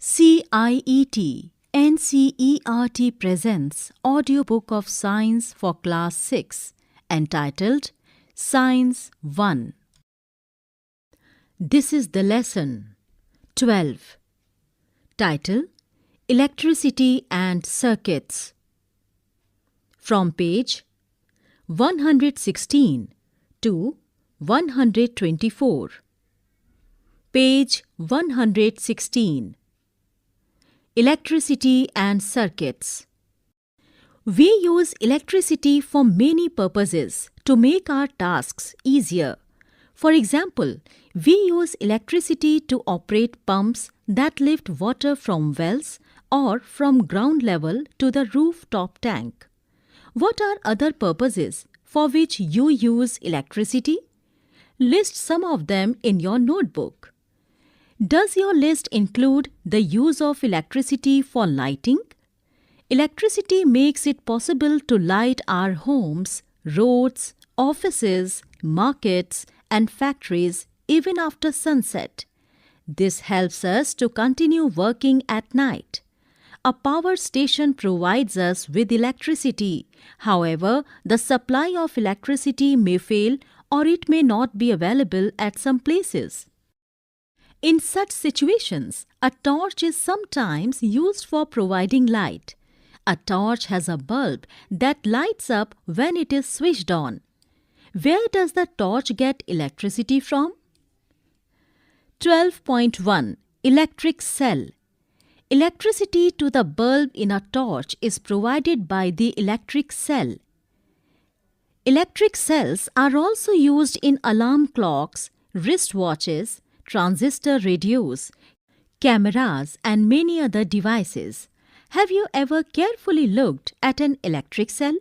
CIET NCERT presents audiobook of Science for Class 6 entitled Science 1. This is the lesson 12. Title: Electricity and Circuits. From page 116 to 124. Page 116. Electricity and circuits. We use electricity for many purposes to make our tasks easier. For example, we use electricity to operate pumps that lift water from wells or from ground level to the rooftop tank. What are other purposes for which you use electricity? List some of them in your notebook. Does your list include the use of electricity for lighting? Electricity makes it possible to light our homes, roads, offices, markets, and factories even after sunset. This helps us to continue working at night. A power station provides us with electricity. However, the supply of electricity may fail or it may not be available at some places. In such situations, a torch is sometimes used for providing light. A torch has a bulb that lights up when it is switched on. Where does the torch get electricity from? 12.1 Electric cell. Electricity to the bulb in a torch is provided by the electric cell. Electric cells are also used in alarm clocks, wristwatches, transistor radios, cameras, and many other devices. Have you ever carefully looked at an electric cell?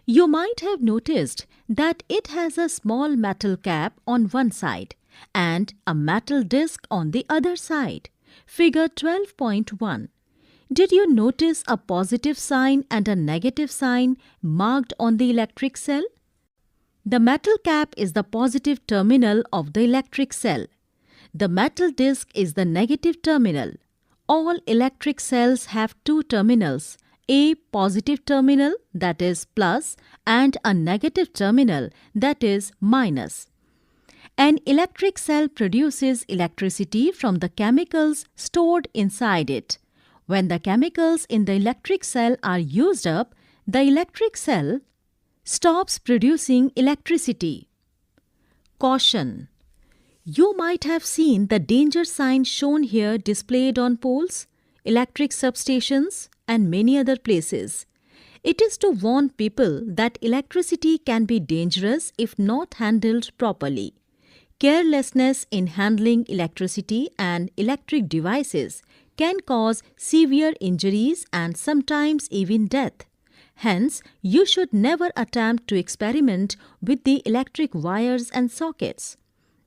You might have noticed that it has a small metal cap on one side and a metal disc on the other side. Figure 12.1. Did you notice a positive sign and a negative sign marked on the electric cell? The metal cap is the positive terminal of the electric cell. The metal disc is the negative terminal. All electric cells have two terminals, a positive terminal, that is plus, and a negative terminal, that is minus. An electric cell produces electricity from the chemicals stored inside it. When the chemicals in the electric cell are used up, the electric cell stops producing electricity. Caution: you might have seen the danger sign shown here displayed on poles, electric substations, and many other places. It is to warn people that electricity can be dangerous if not handled properly. Carelessness in handling electricity and electric devices can cause severe injuries and sometimes even death. Hence, you should never attempt to experiment with the electric wires and sockets.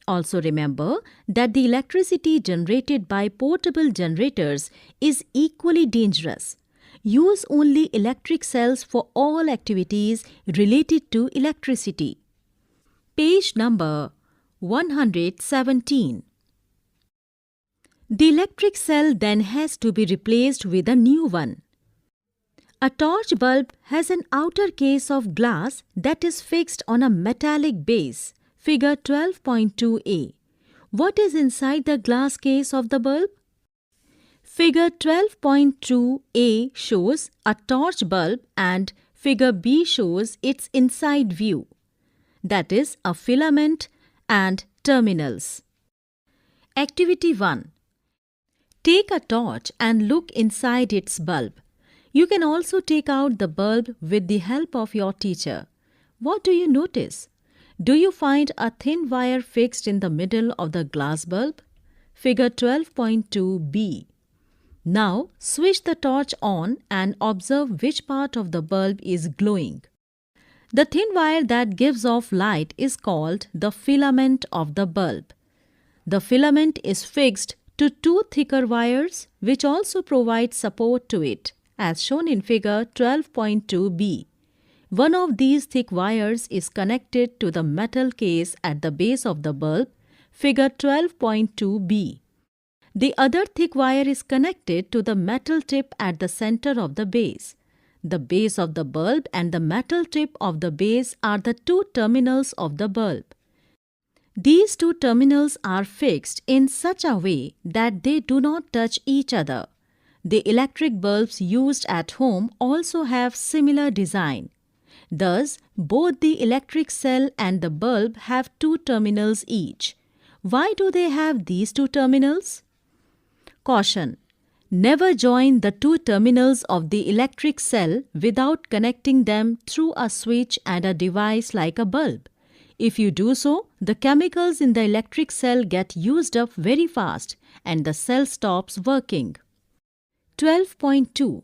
Also remember that the electricity generated by portable generators is equally dangerous. Use only electric cells for all activities related to electricity. Page number 117. The electric cell then has to be replaced with a new one. A torch bulb has an outer case of glass that is fixed on a metallic base. Figure 12.2a. What is inside the glass case of the bulb? Figure 12.2a shows a torch bulb and figure B shows its inside view. That is a filament and terminals. Activity 1. Take a torch and look inside its bulb. You can also take out the bulb with the help of your teacher. What do you notice? Do you find a thin wire fixed in the middle of the glass bulb? Figure 12.2b. Now, switch the torch on and observe which part of the bulb is glowing. The thin wire that gives off light is called the filament of the bulb. The filament is fixed to two thicker wires which also provide support to it, as shown in figure 12.2b. One of these thick wires is connected to the metal case at the base of the bulb, figure 12.2b. The other thick wire is connected to the metal tip at the center of the base. The base of the bulb and the metal tip of the base are the two terminals of the bulb. These two terminals are fixed in such a way that they do not touch each other. The electric bulbs used at home also have similar design. Thus, both the electric cell and the bulb have two terminals each. Why do they have these two terminals? Caution: never join the two terminals of the electric cell without connecting them through a switch and a device like a bulb. If you do so, the chemicals in the electric cell get used up very fast and the cell stops working. 12.2.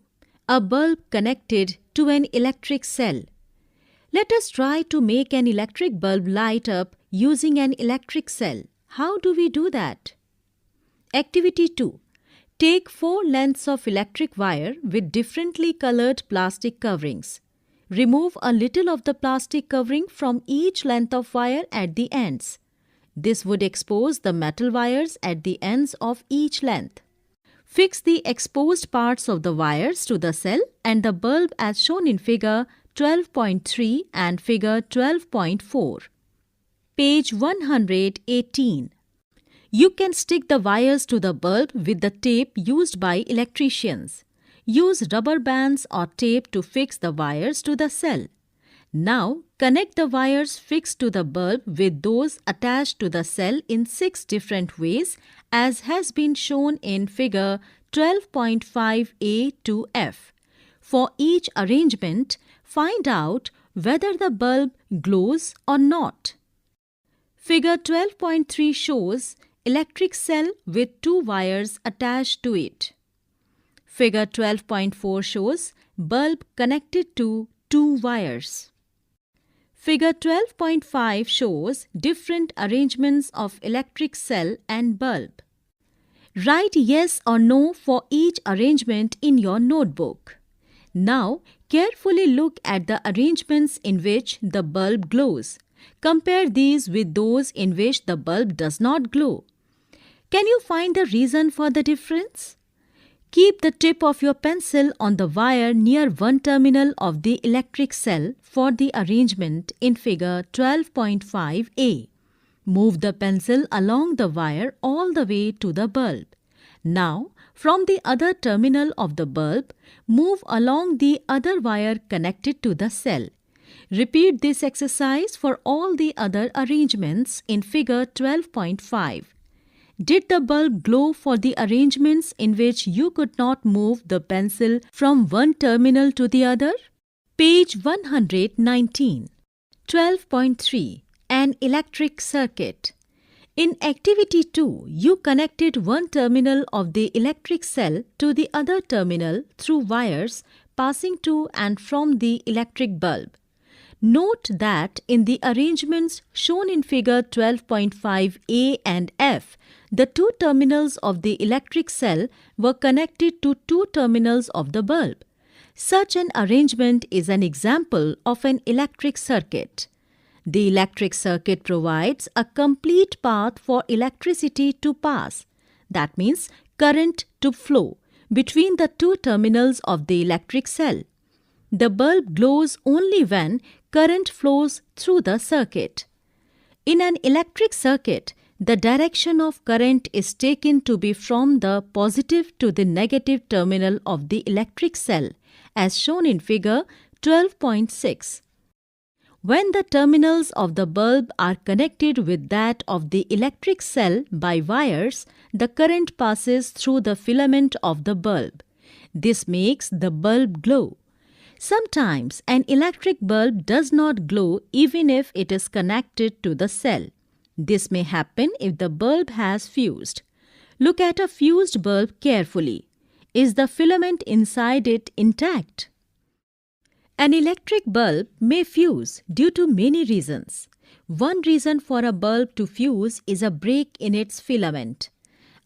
A bulb connected to an electric cell. Let us try to make an electric bulb light up using an electric cell. How do we do that? Activity 2. Take 4 lengths of electric wire with differently colored plastic coverings. Remove a little of the plastic covering from each length of wire at the ends. This would expose the metal wires at the ends of each length. Fix the exposed parts of the wires to the cell and the bulb as shown in figure 12.3 and figure 12.4. Page 118. You can stick the wires to the bulb with the tape used by electricians. Use rubber bands or tape to fix the wires to the cell. Now, connect the wires fixed to the bulb with those attached to the cell in 6 different ways as has been shown in figure 12.5a to f. For each arrangement, find out whether the bulb glows or not. Figure 12.3 shows electric cell with 2 wires attached to it. Figure 12.4 shows bulb connected to 2 wires. Figure 12.5 shows different arrangements of electric cell and bulb. Write yes or no for each arrangement in your notebook. Now, carefully look at the arrangements in which the bulb glows. Compare these with those in which the bulb does not glow. Can you find the reason for the difference? Keep the tip of your pencil on the wire near one terminal of the electric cell for the arrangement in figure 12.5a. Move the pencil along the wire all the way to the bulb. Now, from the other terminal of the bulb, move along the other wire connected to the cell. Repeat this exercise for all the other arrangements in figure 12.5. Did the bulb glow for the arrangements in which you could not move the pencil from one terminal to the other? Page 119. 12.3. An electric circuit. In activity 2, you connected one terminal of the electric cell to the other terminal through wires passing to and from the electric bulb. Note that in the arrangements shown in figure 12.5a and f, the 2 terminals of the electric cell were connected to 2 terminals of the bulb. Such an arrangement is an example of an electric circuit. The electric circuit provides a complete path for electricity to pass. That means current to flow between the 2 terminals of the electric cell. The bulb glows only when current flows through the circuit. In an electric circuit, the direction of current is taken to be from the positive to the negative terminal of the electric cell, as shown in figure 12.6. When the terminals of the bulb are connected with that of the electric cell by wires, the current passes through the filament of the bulb. This makes the bulb glow. Sometimes an electric bulb does not glow even if it is connected to the cell. This may happen if the bulb has fused. Look at a fused bulb carefully. Is the filament inside it intact? An electric bulb may fuse due to many reasons. One reason for a bulb to fuse is a break in its filament.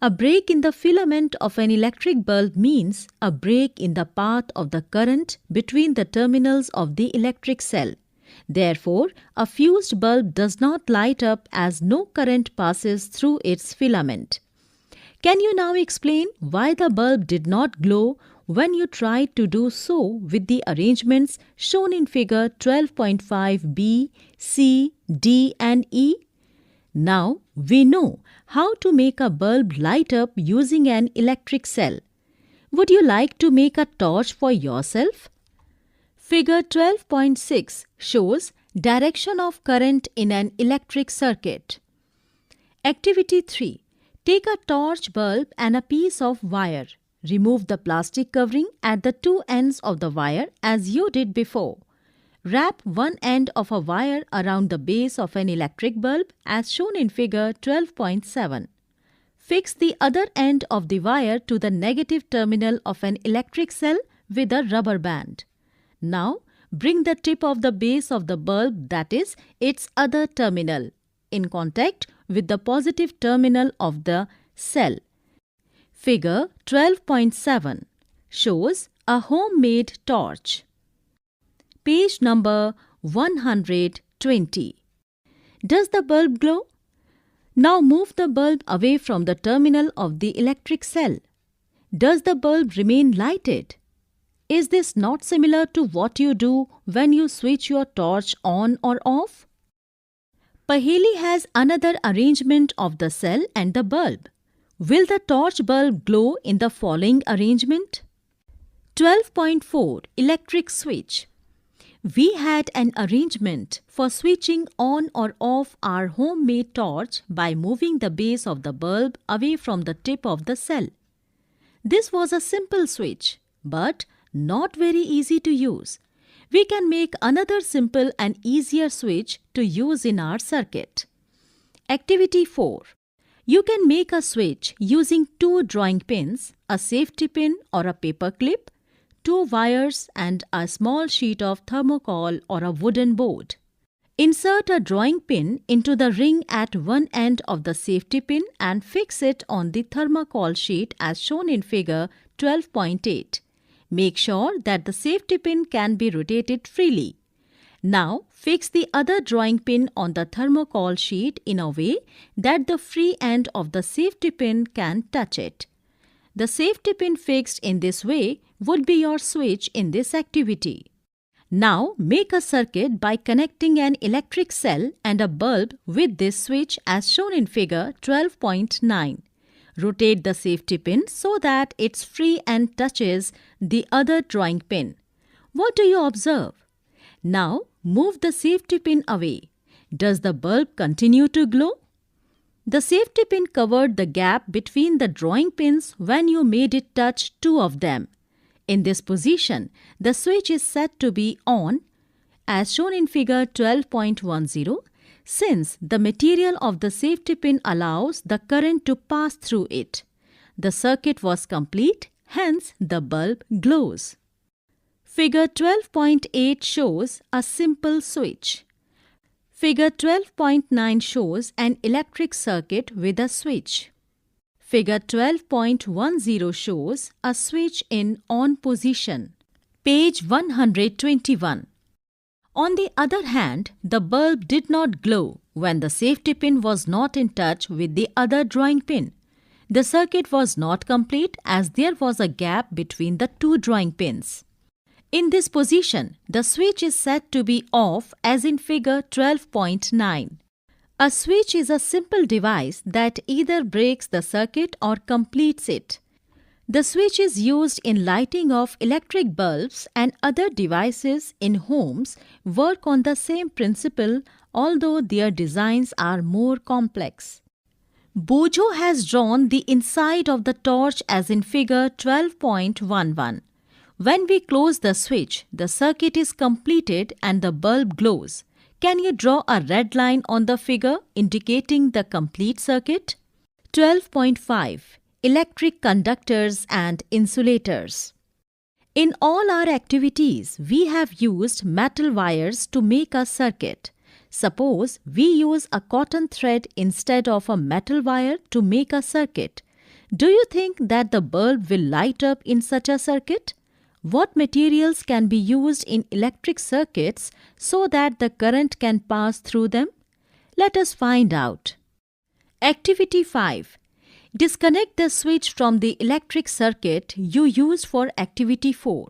A break in the filament of an electric bulb means a break in the path of the current between the terminals of the electric cell. Therefore, a fused bulb does not light up as no current passes through its filament. Can you now explain why the bulb did not glow when you tried to do so with the arrangements shown in figure 12.5b, c, d and e? Now we know how to make a bulb light up using an electric cell. Would you like to make a torch for yourself? Figure 12.6 shows direction of current in an electric circuit. Activity 3. Take a torch bulb and a piece of wire. Remove the plastic covering at the two ends of the wire as you did before. Wrap one end of a wire around the base of an electric bulb as shown in figure 12.7. Fix the other end of the wire to the negative terminal of an electric cell with a rubber band. Now, bring the tip of the base of the bulb, that is, its other terminal, in contact with the positive terminal of the cell. Figure 12.7 shows a homemade torch. Page number 120. Does the bulb glow? Now move the bulb away from the terminal of the electric cell. Does the bulb remain lighted? Is this not similar to what you do when you switch your torch on or off? Paheli has another arrangement of the cell and the bulb. Will the torch bulb glow in the following arrangement? 12.4 Electric switch. We had an arrangement for switching on or off our homemade torch by moving the base of the bulb away from the tip of the cell. This was a simple switch, but not very easy to use. We can make another simple and easier switch to use in our circuit. Activity 4. You can make a switch using two drawing pins, a safety pin or a paper clip, two wires and a small sheet of thermocol or a wooden board. Insert a drawing pin into the ring at one end of the safety pin and fix it on the thermocol sheet as shown in figure 12.8. Make sure that the safety pin can be rotated freely. Now, fix the other drawing pin on the thermocol sheet in a way that the free end of the safety pin can touch it. The safety pin fixed in this way would be your switch in this activity. Now, make a circuit by connecting an electric cell and a bulb with this switch as shown in figure 12.9. Rotate the safety pin so that its free end touches the other drawing pin. What do you observe? Now, move the safety pin away. Does the bulb continue to glow? The safety pin covered the gap between the drawing pins when you made it touch two of them. In this position, the switch is set to be on, as shown in figure 12.10, since the material of the safety pin allows the current to pass through it. The circuit was complete, hence the bulb glows. Figure 12.8 shows a simple switch. Figure 12.9 shows an electric circuit with a switch. Figure 12.10 shows a switch in on position. Page 121. On the other hand, the bulb did not glow when the safety pin was not in touch with the other drawing pin. The circuit was not complete as there was a gap between the two drawing pins. In this position, the switch is set to be off as in figure 12.9. A switch is a simple device that either breaks the circuit or completes it. The switch is used in lighting of electric bulbs, and other devices in homes work on the same principle, although their designs are more complex. Bojo has drawn the inside of the torch as in figure 12.11. When we close the switch, the circuit is completed and the bulb glows. Can you draw a red line on the figure indicating the complete circuit? 12.5. Electric conductors and insulators. In all our activities, we have used metal wires to make a circuit. Suppose we use a cotton thread instead of a metal wire to make a circuit. Do you think that the bulb will light up in such a circuit? What materials can be used in electric circuits so that the current can pass through them? Let us find out. Activity 5. Disconnect the switch from the electric circuit you used for activity 4.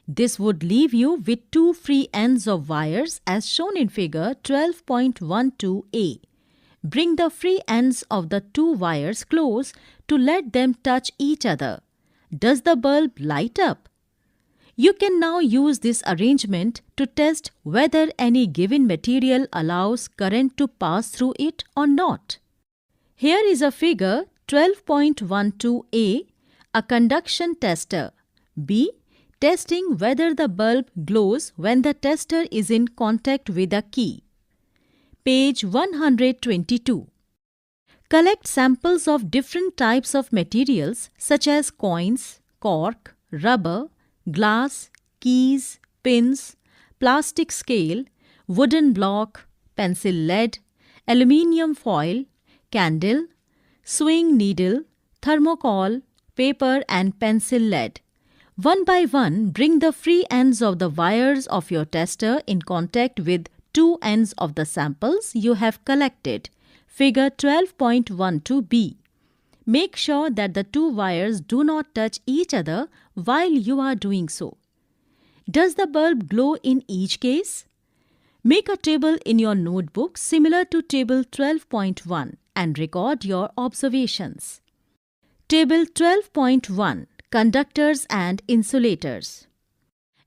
This would leave you with two free ends of wires as shown in figure 12.12a. Bring the free ends of the two wires close to let them touch each other. Does the bulb light up? You can now use this arrangement to test whether any given material allows current to pass through it or not. Here is a figure 12.12a, a conduction tester. B. Testing whether the bulb glows when the tester is in contact with a key. Page 122. Collect samples of different types of materials such as coins, cork, rubber, glass, keys, pins, plastic scale, wooden block, pencil lead, aluminium foil, candle, sewing needle, thermocol, paper and pencil lead. One by one, bring the free ends of the wires of your tester in contact with two ends of the samples you have collected. Figure 12.12b. Make sure that the two wires do not touch each other while you are doing so. Does the bulb glow in each case? Make a table in your notebook similar to table 12.1 and record your observations. Table 12.1. Conductors and insulators.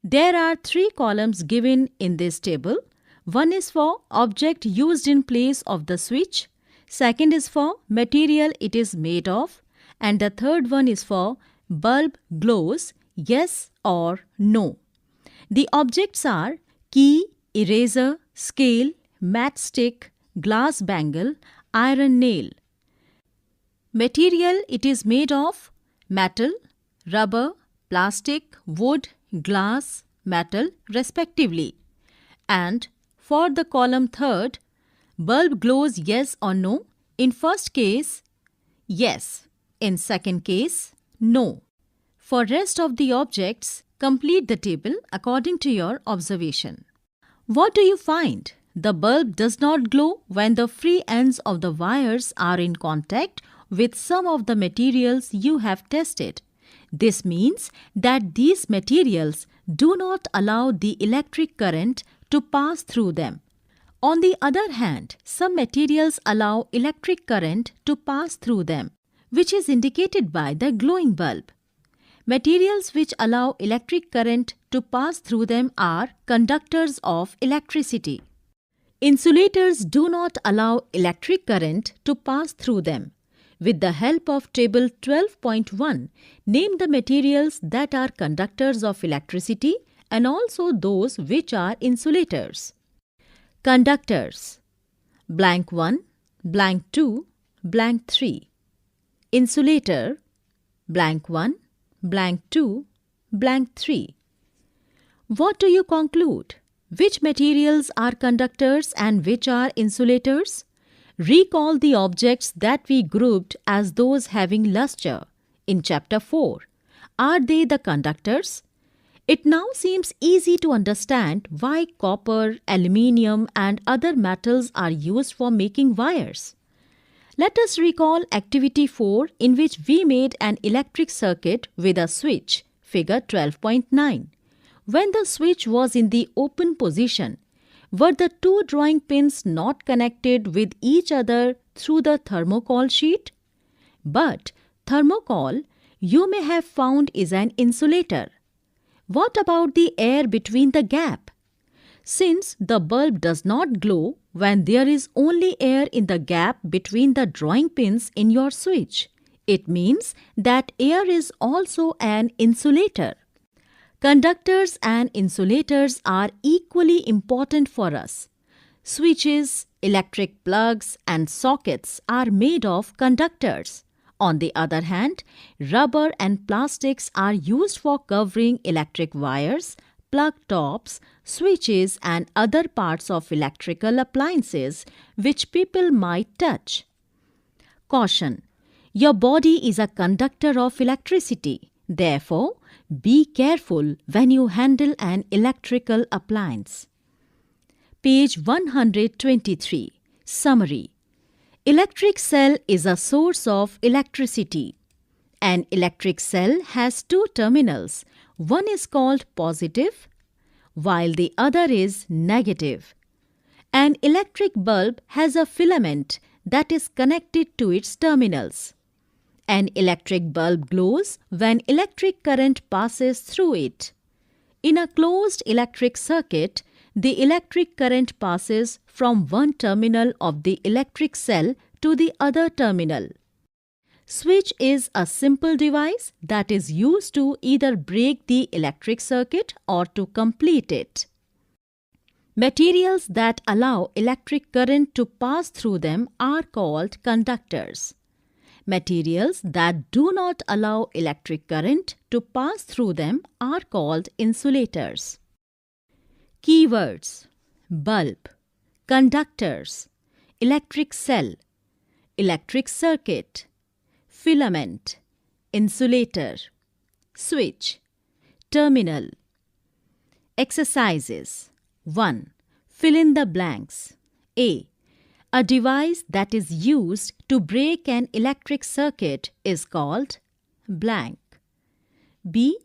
There are three columns given in this table. One is for object used in place of the switch, second is for material it is made of, and the third one is for bulb glows, yes or no. The objects are key, eraser, scale, matchstick, glass bangle, iron nail. Material it is made of: metal, rubber, plastic, wood, glass, metal, respectively. And for the column third, bulb glows yes or no. In first case, yes. In second case, no. For rest of the objects, complete the table according to your observation. What do you find? The bulb does not glow when the free ends of the wires are in contact with some of the materials you have tested. This means that these materials do not allow the electric current to pass through them. On the other hand, some materials allow electric current to pass through them, which is indicated by the glowing bulb. Materials which allow electric current to pass through them are conductors of electricity. Insulators do not allow electric current to pass through them. With the help of table 12.1, name the materials that are conductors of electricity and also those which are insulators. Conductors: blank 1, blank 2, blank 3. Insulator: blank 1, blank 2, blank 3. What do you conclude? Which materials are conductors and which are insulators? Recall the objects that we grouped as those having luster in chapter 4. Are they the conductors? It now seems easy to understand why copper, aluminium and other metals are used for making wires. Let us recall activity 4 in which we made an electric circuit with a switch, figure 12.9. When the switch was in the open position, were the two drawing pins not connected with each other through the thermocol sheet? But thermocol, you may have found, is an insulator. What about the air between the gap? Since the bulb does not glow when there is only air in the gap between the drawing pins in your switch, it means that air is also an insulator. Conductors and insulators are equally important for us. Switches, electric plugs, and sockets are made of conductors. On the other hand, rubber and plastics are used for covering electric wires, plug tops, switches, and other parts of electrical appliances which people might touch. Caution: your body is a conductor of electricity. Therefore, be careful when you handle an electrical appliance. Page 123. Summary. Electric cell is a source of electricity. An electric cell has two terminals. One is called positive, while the other is negative. An electric bulb has a filament that is connected to its terminals. An electric bulb glows when electric current passes through it. In a closed electric circuit, the electric current passes from one terminal of the electric cell to the other terminal. Switch is a simple device that is used to either break the electric circuit or to complete it. Materials that allow electric current to pass through them are called conductors. Materials that do not allow electric current to pass through them are called insulators. Keywords: bulb, conductors, electric cell, electric circuit, filament, insulator, switch, terminal. Exercises. 1. Fill in the blanks. A device that is used to break an electric circuit is called blank. B.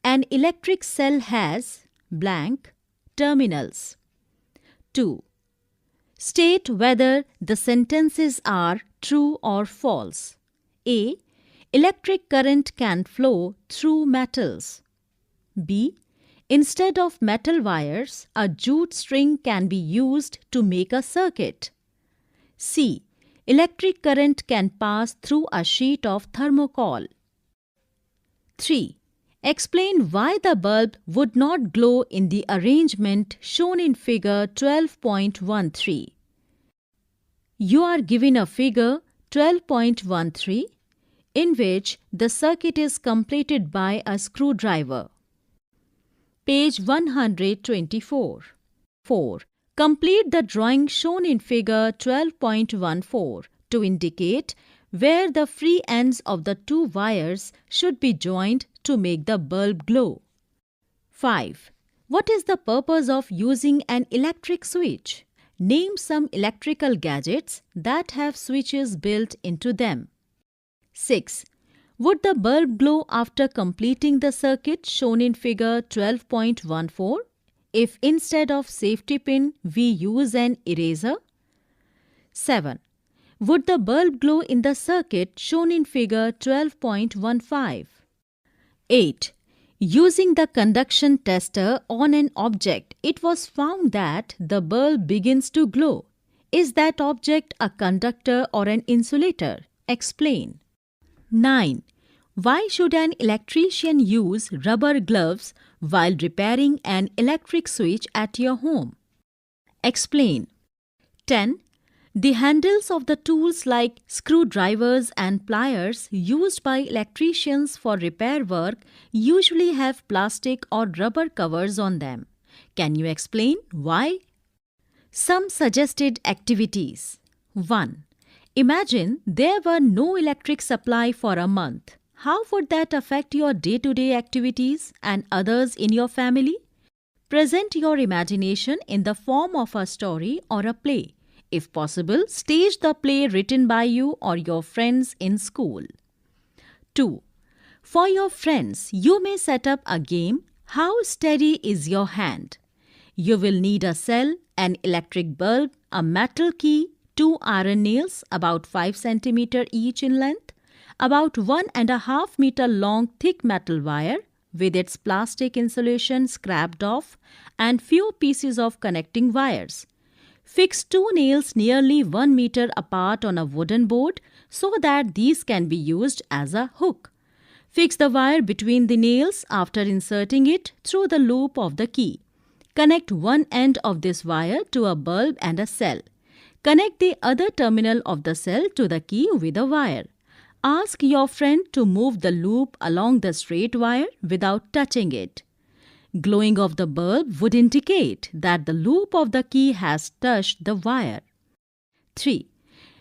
An electric cell has blank terminals. 2. State whether the sentences are true or false. A. Electric current can flow through metals. B. Instead of metal wires, a jute string can be used to make a circuit. C. Electric current can pass through a sheet of thermocol. 3. Explain why the bulb would not glow in the arrangement shown in figure 12.13. You are given a figure 12.13 in which the circuit is completed by a screwdriver. Page 124. 4. Complete the drawing shown in figure 12.14 to indicate where the free ends of the two wires should be joined to make the bulb glow. 5. What is the purpose of using an electric switch? Name some electrical gadgets that have switches built into them. 6. Would the bulb glow after completing the circuit shown in figure 12.14 if instead of safety pin we use an eraser? 7. Would the bulb glow in the circuit shown in figure 12.15? 8. Using the conduction tester on an object, it was found that the bulb begins to glow. Is that object a conductor or an insulator? Explain. 9. Why should an electrician use rubber gloves while repairing an electric switch at your home? Explain. 10. The handles of the tools like screwdrivers and pliers used by electricians for repair work usually have plastic or rubber covers on them. Can you explain why? Some suggested activities. 1. Imagine there were no electric supply for a month. How would that affect your day-to-day activities and others in your family? Present your imagination in the form of a story or a play. If possible, stage the play written by you or your friends in school. 2. For your friends, you may set up a game, How Steady Is Your Hand? You will need a cell, an electric bulb, a metal key, 2 iron nails about 5 cm each in length, about 1.5 meter long thick metal wire with its plastic insulation scraped off, and few pieces of connecting wires. Fix 2 nails nearly 1 meter apart on a wooden board so that these can be used as a hook. Fix the wire between the nails after inserting it through the loop of the key. Connect one end of this wire to a bulb and a cell. Connect the other terminal of the cell to the key with a wire. Ask your friend to move the loop along the straight wire without touching it. Glowing of the bulb would indicate that the loop of the key has touched the wire. 3.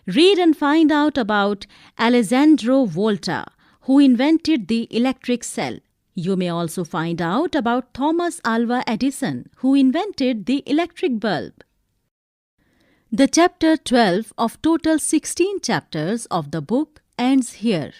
Read and find out about Alessandro Volta, who invented the electric cell. You may also find out about Thomas Alva Edison, who invented the electric bulb. The chapter 12 of total 16 chapters of the book ends here.